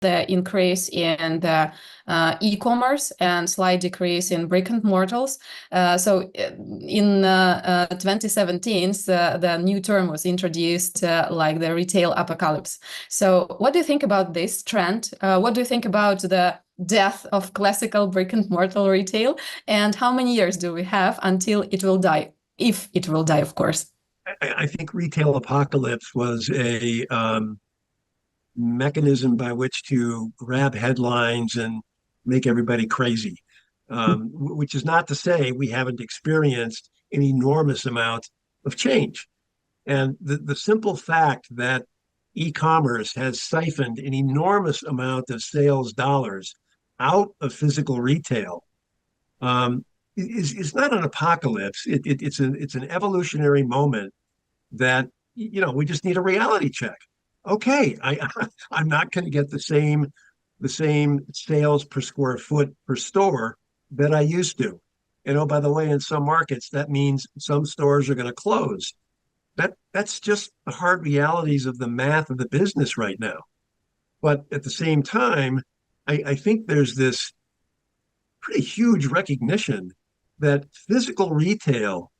the increase in the e-commerce and slight decrease in brick-and-mortars. So in 2017, the new term was introduced, like the retail apocalypse. So what do you think about this trend? What do you think about the death of classical brick-and-mortar retail? And how many years do we have until it will die? If it will die, of course. I think retail apocalypse was a mechanism by which to grab headlines and make everybody crazy, which is not to say we haven't experienced an enormous amount of change. And the simple fact that e-commerce has siphoned an enormous amount of sales dollars out of physical retail is not an apocalypse. It's an evolutionary moment that we just need a reality check. Okay, I'm not going to get the same sales per square foot per store that I used to. And oh, by the way, in some markets that means some stores are going to close. That's just the hard realities of the math of the business right now. But at the same time, I think there's this pretty huge recognition that physical retail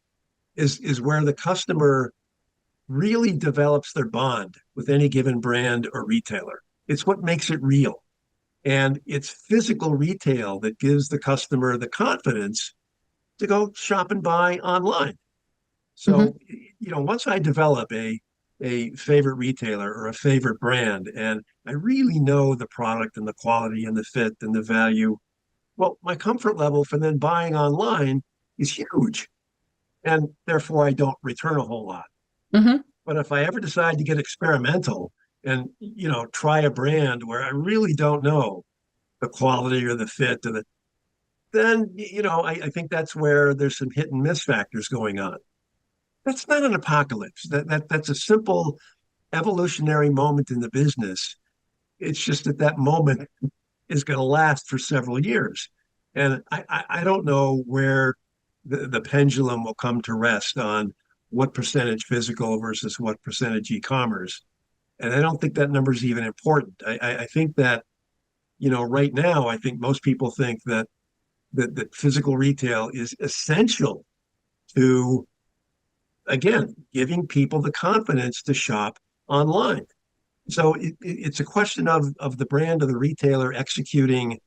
is where the customer really develops their bond with any given brand or retailer. It's what makes it real. And it's physical retail that gives the customer the confidence to go shop and buy online. So, once I develop a favorite retailer or a favorite brand, and I really know the product and the quality and the fit and the value, well, my comfort level for then buying online is huge. And therefore, I don't return a whole lot. Mm-hmm. But if I ever decide to get experimental and, try a brand where I really don't know the quality or the fit or then, I think that's where there's some hit and miss factors going on. That's not an apocalypse. That's a simple evolutionary moment in the business. It's just that moment is going to last for several years. And I don't know where the pendulum will come to rest on what percentage physical versus what percentage e-commerce. And I don't think that number is even important. I think that, right now, I think most people think that physical retail is essential to, again, giving people the confidence to shop online. So it's a question of the brand of the retailer executing,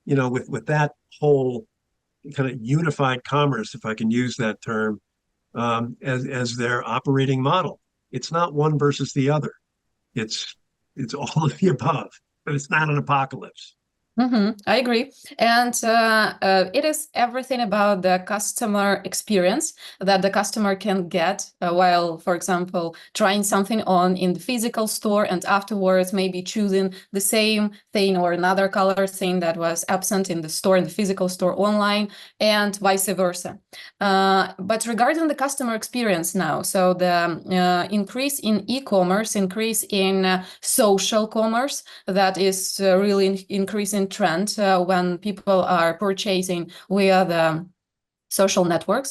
with that whole kind of unified commerce, if I can use that term, as their operating model. It's not one versus the other. It's all of the above, but it's not an apocalypse. Mm-hmm. I agree. And it is everything about the customer experience that the customer can get while, for example, trying something on in the physical store and afterwards maybe choosing the same thing or another color thing that was absent in the physical store online, and vice versa. But regarding the customer experience now, so the increase in e-commerce, increase in social commerce, that is really increasing trend when people are purchasing via the social networks.